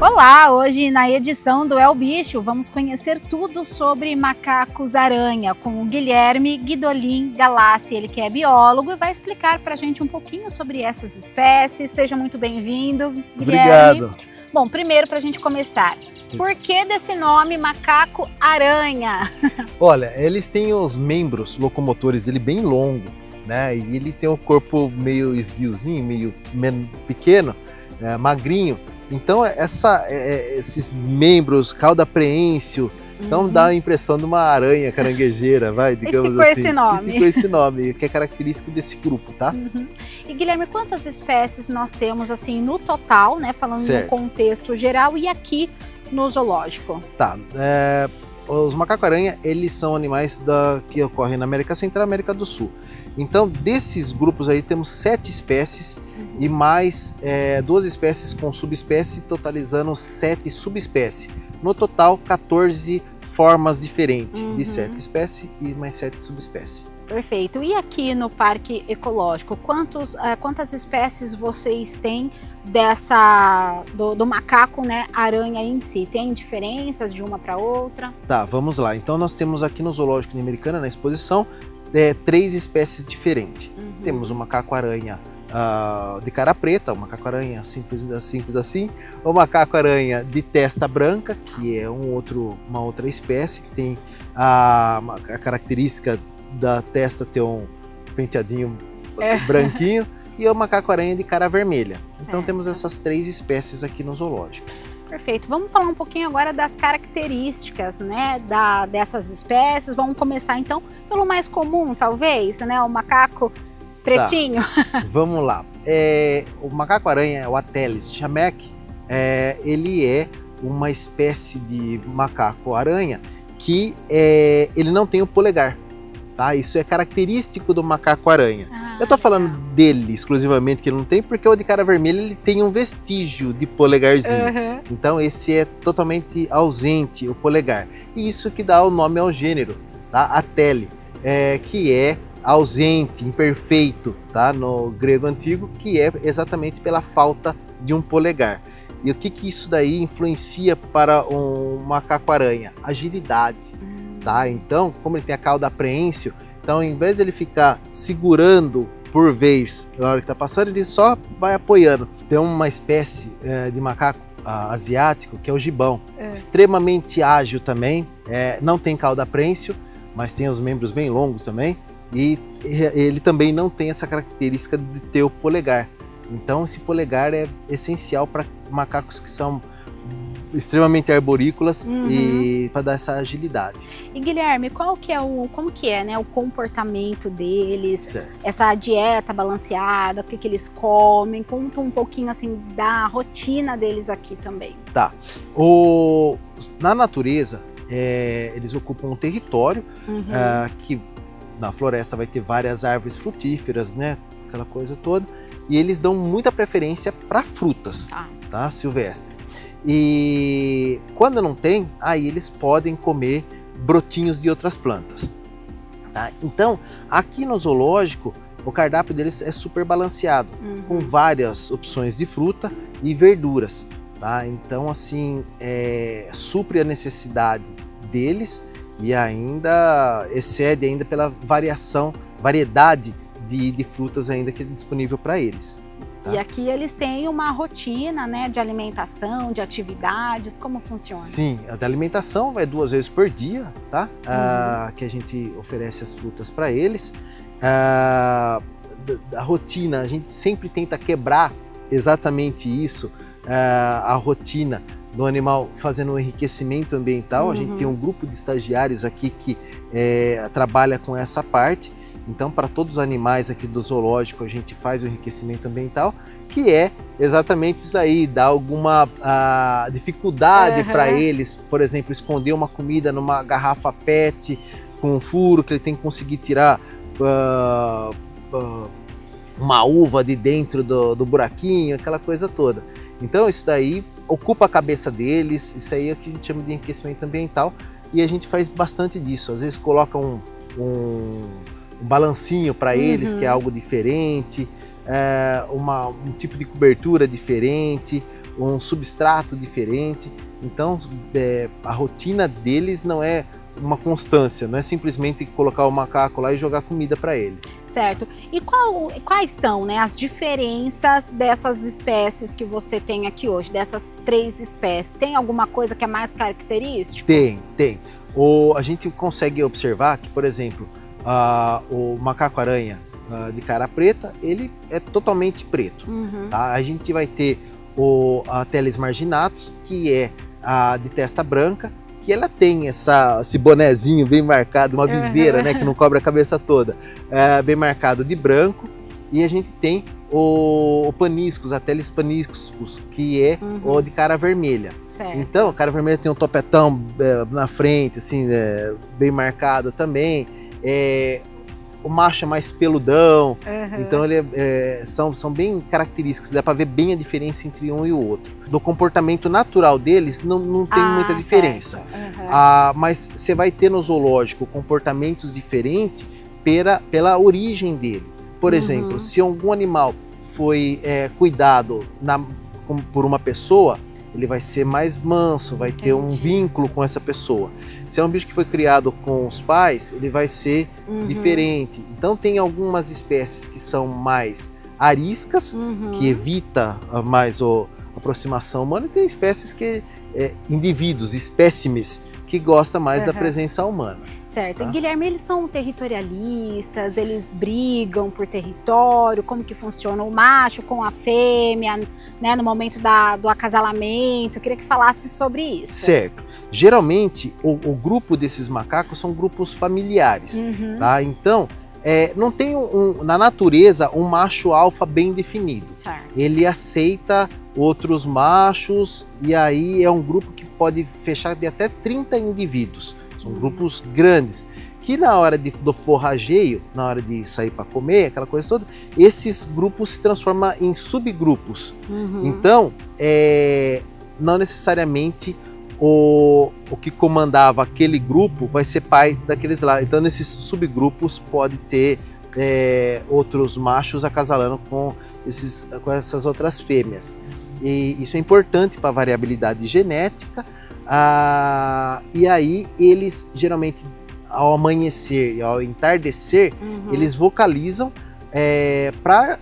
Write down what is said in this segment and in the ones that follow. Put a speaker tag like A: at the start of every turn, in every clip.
A: Olá, hoje na edição do El Bicho vamos conhecer tudo sobre macacos-aranha com o Guilherme Guidolin Galassi, ele que é biólogo e vai explicar para a gente um pouquinho sobre essas espécies. Seja muito bem-vindo, Guilherme.
B: Obrigado.
A: Bom, primeiro para a gente começar, por que desse nome macaco-aranha?
B: Olha, eles têm os membros locomotores dele bem longo, né? E ele tem o corpo meio esguiozinho, meio pequeno, magrinho. Então esses membros, cauda preêncio, então dá a impressão de uma aranha caranguejeira, digamos
A: ficou
B: assim.
A: Esse nome.
B: Ficou esse nome, que é característico desse grupo, tá?
A: E Guilherme, quantas espécies nós temos assim no total, né? Falando
B: Certo.
A: no contexto geral e aqui no zoológico?
B: Tá. Os macaco-aranha, eles são animais que ocorrem na América Central e América do Sul. Então, desses grupos aí, temos 7 espécies e mais 2 espécies com subespécie, totalizando 7 subespécies. No total, 14 formas diferentes de 7 espécies e mais 7 subespécies.
A: Perfeito. E aqui no Parque Ecológico, quantas espécies vocês têm do macaco, né, aranha em si? Tem diferenças de uma para outra?
B: Tá, vamos lá. Então, nós temos aqui no Zoológico de Americana, na exposição, 3 espécies diferentes. Temos o macaco-aranha de cara preta, o macaco-aranha simples assim, o macaco-aranha de testa branca, que é uma outra espécie, que tem a característica da testa ter um penteadinho branquinho, e o macaco-aranha de cara vermelha. Então temos essas 3 espécies aqui no zoológico.
A: Perfeito. Vamos falar um pouquinho agora das características, né, dessas espécies. Vamos começar então pelo mais comum, talvez, né, o macaco pretinho.
B: Tá. Vamos lá. O macaco-aranha, o Ateles chameck, ele é uma espécie de macaco-aranha que ele não tem o polegar. Tá? Isso é característico do macaco-aranha. Eu tô falando dele exclusivamente, que ele não tem, porque o de cara vermelha ele tem um vestígio de polegarzinho. Então esse é totalmente ausente, o polegar. E isso que dá o nome ao gênero, tá? Atele, que é ausente, imperfeito, tá? No grego antigo, que é exatamente pela falta de um polegar. E o que isso daí influencia para um macaco-aranha? Agilidade. Tá? Então, como ele tem a cauda preêncio, então em vez de ele ficar segurando por vez na hora que está passando, ele só vai apoiando. Tem uma espécie de macaco asiático que é o gibão, extremamente ágil também, não tem cauda preêncio, mas tem os membros bem longos também, e ele também não tem essa característica de ter o polegar. Então esse polegar é essencial para macacos que são extremamente arborícolas e para dar essa agilidade.
A: E Guilherme, como que é, né, o comportamento deles,
B: Certo.
A: Essa dieta balanceada, o que eles comem? Conta um pouquinho assim da rotina deles aqui também.
B: Tá. Na natureza, eles ocupam um território que na floresta vai ter várias árvores frutíferas, né? Aquela coisa toda. E eles dão muita preferência para frutas, tá? Silvestre. E quando não tem, aí eles podem comer brotinhos de outras plantas. Tá? Então, aqui no zoológico, o cardápio deles é super balanceado, com várias opções de fruta e verduras. Tá? Então, assim, supre a necessidade deles e ainda excede ainda pela variedade de frutas ainda que é disponível para eles. Tá?
A: E aqui eles têm uma rotina, né, de alimentação, de atividades, como funciona?
B: Sim, a da alimentação vai 2 vezes por dia, tá? Que a gente oferece as frutas para eles. Da rotina, a gente sempre tenta quebrar exatamente isso, a rotina do animal fazendo um enriquecimento ambiental. A gente tem um grupo de estagiários aqui que trabalha com essa parte. Então, para todos os animais aqui do zoológico, a gente faz o enriquecimento ambiental, que é exatamente isso aí, dá alguma dificuldade para eles, por exemplo, esconder uma comida numa garrafa PET com um furo, que ele tem que conseguir tirar uma uva de dentro do buraquinho, aquela coisa toda. Então, isso daí ocupa a cabeça deles, isso aí é o que a gente chama de enriquecimento ambiental, e a gente faz bastante disso. Às vezes coloca um balancinho para eles, que é algo diferente, um tipo de cobertura diferente, um substrato diferente. Então, a rotina deles não é uma constância, não é simplesmente colocar o macaco lá e jogar comida para ele.
A: Certo. E quais são, né, as diferenças dessas espécies que você tem aqui hoje, dessas 3 espécies? Tem alguma coisa que é mais característica?
B: Tem. A gente consegue observar que, por exemplo, o macaco-aranha de cara preta, ele é totalmente preto. Tá? A gente vai ter a Teles marginatus, que é a de testa branca, que ela tem esse bonezinho bem marcado, uma viseira, né, que não cobre a cabeça toda, bem marcado de branco. E a gente tem o paniscus, a Teles paniscus, que é o de cara vermelha.
A: Certo.
B: Então, o cara vermelho tem um topetão na frente, assim, bem marcado também. O macho é mais peludão, então ele são bem característicos, dá para ver bem a diferença entre um e o outro. Do comportamento natural deles não tem muita diferença, mas você vai ter no zoológico comportamentos diferentes pela origem dele. Por exemplo, se algum animal foi cuidado por uma pessoa, ele vai ser mais manso, vai ter um vínculo com essa pessoa. Se é um bicho que foi criado com os pais, ele vai ser diferente. Então tem algumas espécies que são mais ariscas, que evita mais a aproximação humana, e tem espécies que, indivíduos, espécimes, que gostam mais da presença humana.
A: Certo. Tá? Guilherme, eles são territorialistas, eles brigam por território, como que funciona o macho com a fêmea, né, no momento do acasalamento? Eu queria que falasse sobre isso.
B: Certo. Geralmente, o grupo desses macacos são grupos familiares, tá? Então, não tem na natureza um macho alfa bem definido.
A: Certo.
B: Ele aceita outros machos e aí é um grupo que pode fechar de até 30 indivíduos. São grupos grandes, que na hora do forrageio, na hora de sair para comer, aquela coisa toda, esses grupos se transformam em subgrupos. Então, não necessariamente o que comandava aquele grupo vai ser pai daqueles lá. Então, nesses subgrupos pode ter outros machos acasalando com essas outras fêmeas. E isso é importante para a variabilidade genética. E aí eles geralmente ao amanhecer e ao entardecer eles vocalizam para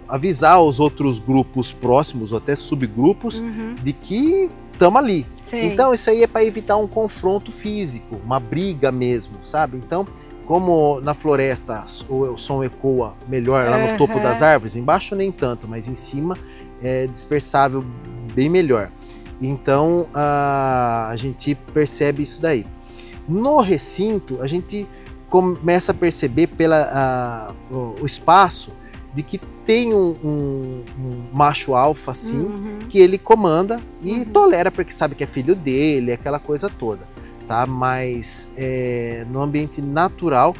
B: avisar os outros grupos próximos ou até subgrupos de que estamos ali. Sim. Então isso aí é para evitar um confronto físico, uma briga mesmo, sabe? Então, como na floresta o som ecoa melhor lá no topo das árvores, embaixo nem tanto, mas em cima é dispersável bem melhor. Então a gente percebe isso daí. No recinto, a gente começa a perceber o espaço de que tem um macho alfa assim, que ele comanda e tolera porque sabe que é filho dele, aquela coisa toda. Tá? Mas no ambiente natural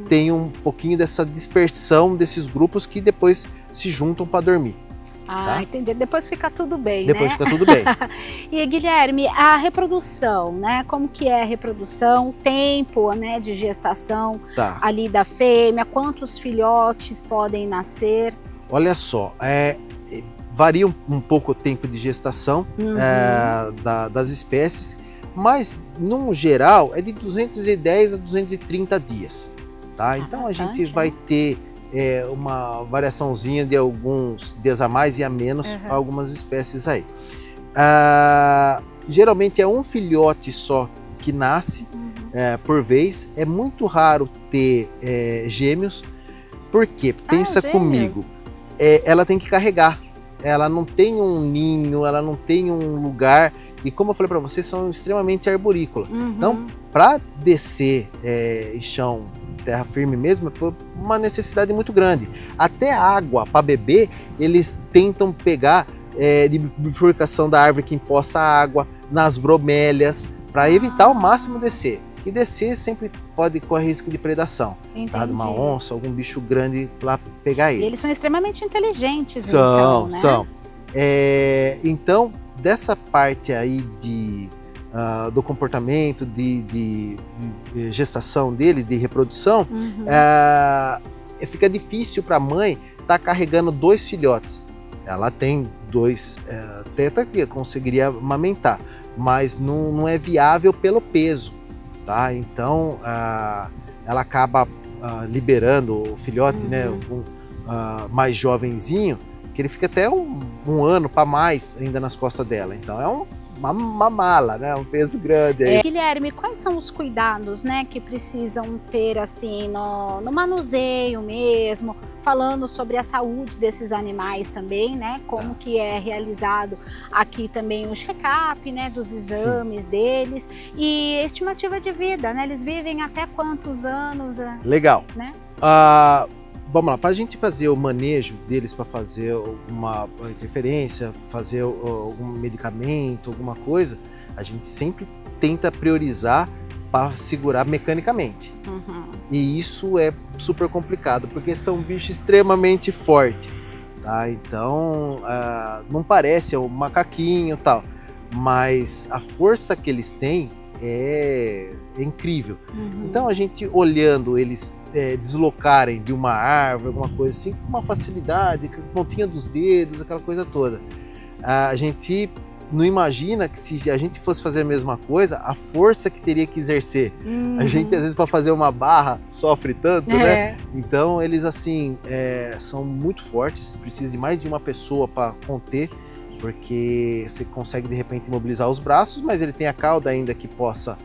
B: tem um pouquinho dessa dispersão desses grupos que depois se juntam para dormir.
A: Tá? Entendi. Depois fica tudo bem,
B: Depois
A: né?
B: fica tudo bem.
A: E Guilherme, a reprodução, né? Como que é a reprodução? Tempo, né, de gestação ali da fêmea? Quantos filhotes podem nascer?
B: Olha só, varia um pouco o tempo de gestação das espécies, mas no geral é de 210 a 230 dias. Tá? Então bastante, a gente vai ter uma variaçãozinha de alguns dias a mais e a menos algumas espécies aí. Geralmente é um filhote só que nasce por vez. É muito raro ter gêmeos, porque pensa comigo, ela tem que carregar. Ela não tem um ninho, ela não tem um lugar. E como eu falei para vocês, são extremamente arborícolas. Então, para descer em chão, terra firme mesmo, é uma necessidade muito grande. Até água para beber, eles tentam pegar de bifurcação da árvore que empoça água, nas bromélias, para evitar ao máximo descer. E descer sempre pode correr risco de predação. Tá? De uma onça, algum bicho grande lá pegar eles.
A: E eles são extremamente inteligentes,
B: são,
A: então, né?
B: São. Então, dessa parte aí do comportamento, de gestação deles, de reprodução, fica difícil para a mãe estar carregando 2 filhotes. Ela tem 2 tetas que conseguiria amamentar, mas não é viável pelo peso, tá? Então ela acaba liberando o filhote, né, mais jovenzinho, que ele fica até um ano para mais ainda nas costas dela. Então é uma mala, né? Um peso grande aí.
A: Guilherme, quais são os cuidados, né, que precisam ter assim no manuseio mesmo, falando sobre a saúde desses animais também, né? Como que é realizado aqui também o check-up, né, dos exames deles e estimativa de vida, né? Eles vivem até quantos anos?
B: Legal.
A: Né?
B: Vamos lá, para a gente fazer o manejo deles, para fazer uma interferência, fazer algum medicamento, alguma coisa, a gente sempre tenta priorizar para segurar mecanicamente. E isso é super complicado, porque são bichos extremamente fortes, tá? Então, não parece um macaquinho e tal, mas a força que eles têm é incrível. Então a gente olhando eles deslocarem de uma árvore, alguma coisa assim, com uma facilidade, com a pontinha dos dedos, aquela coisa toda. A gente não imagina que se a gente fosse fazer a mesma coisa, a força que teria que exercer. A gente às vezes para fazer uma barra sofre tanto, né? Então eles assim são muito fortes, precisa de mais de uma pessoa para conter, porque você consegue de repente imobilizar os braços, mas ele tem a cauda ainda que possa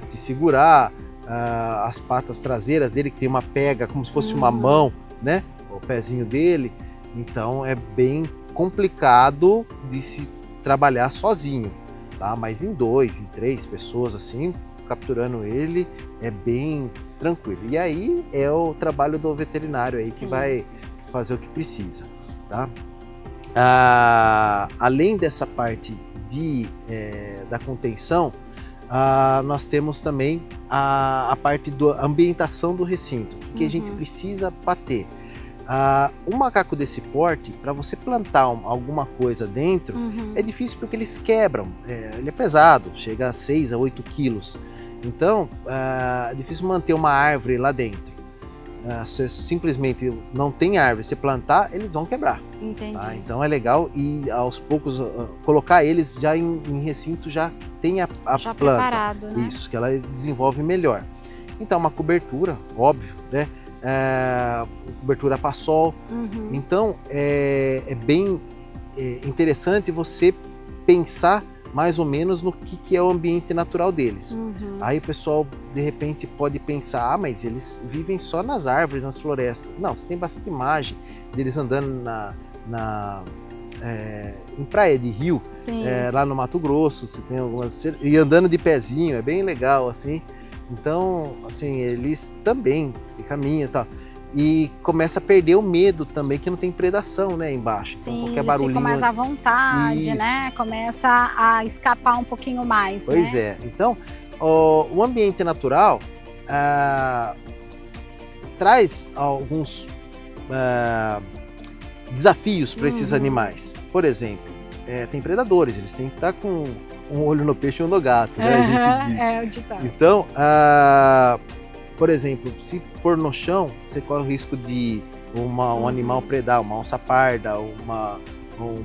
B: te segurar, as patas traseiras dele que tem uma pega como se fosse uma mão, né? O pezinho dele. Então é bem complicado de se trabalhar sozinho, tá? Mas em 2, em 3 pessoas assim, capturando ele é bem tranquilo. E aí é o trabalho do veterinário aí que vai fazer o que precisa, tá? Além dessa parte da contenção, nós temos também a parte da ambientação do recinto, que a gente precisa para ter. Um macaco desse porte, para você plantar alguma coisa dentro, é difícil porque eles quebram. Ele é pesado, chega a 6 a 8 quilos. Então, é difícil manter uma árvore lá dentro. Se simplesmente não tem árvore, você plantar, eles vão quebrar.
A: Entendi.
B: Tá? Então é legal e aos poucos colocar eles já em recinto já que tem a
A: já
B: planta.
A: Preparado, né?
B: Isso, que ela desenvolve melhor. Então uma cobertura, óbvio, né? Cobertura para sol. Então é bem interessante você pensar mais ou menos no que é o ambiente natural deles. Aí o pessoal de repente pode pensar, mas eles vivem só nas árvores, nas florestas. Não, você tem bastante imagem deles andando em praia de rio, lá no Mato Grosso, você tem algumas, e andando de pezinho, é bem legal assim. Então, assim, eles também caminham e tal. E começa a perder o medo também, que não tem predação, né, embaixo. Então, qualquer barulhinho...
A: ficam mais à vontade, né? Começa a escapar um pouquinho mais,
B: Pois é. Então, o ambiente natural traz alguns desafios para esses animais. Por exemplo, tem predadores, eles têm que estar com um olho no peixe e um no gato, né? A gente diz.
A: É o ditado.
B: Então, por exemplo, se for no chão, você corre o risco de um animal predar, uma onça parda, uma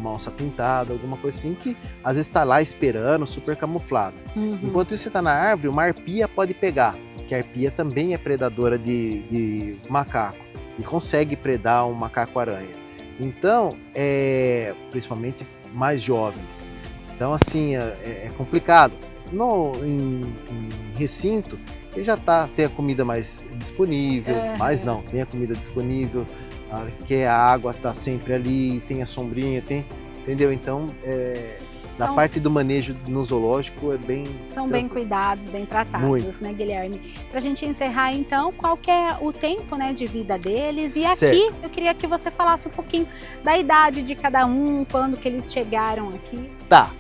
B: onça pintada, alguma coisa assim, que às vezes está lá esperando, super camuflado. Enquanto isso, você está na árvore, uma arpia pode pegar, que a arpia também é predadora de macaco e consegue predar um macaco-aranha. Então, principalmente mais jovens. Então, assim, é complicado. Em recinto, ele já tem a comida mais disponível, mas não, tem a comida disponível, que a água está sempre ali, tem a sombrinha, entendeu? Então, da parte do manejo no zoológico
A: São bem cuidados, bem tratados,
B: muito,
A: né, Guilherme? Para a gente encerrar, então, qual que é o tempo, né, de vida deles? E aqui, eu queria que você falasse um pouquinho da idade de cada um, quando que eles chegaram aqui.
B: Tá,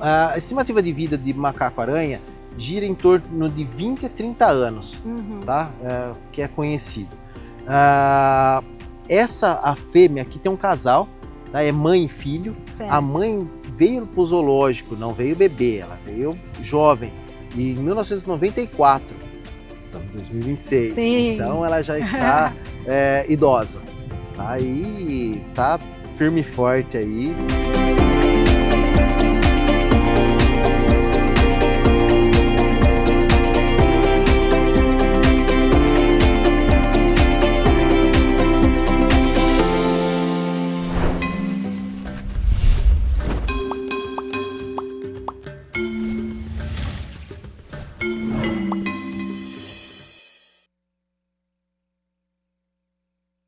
B: a estimativa de vida de macaco-aranha gira em torno de 20 a 30 anos, tá? Que é conhecido. A fêmea aqui tem um casal, tá? É mãe e filho. Certo. A mãe veio pro zoológico, não veio bebê, ela veio jovem, e em 1994, estamos em 2026, então ela já está idosa, tá? E está firme e forte aí.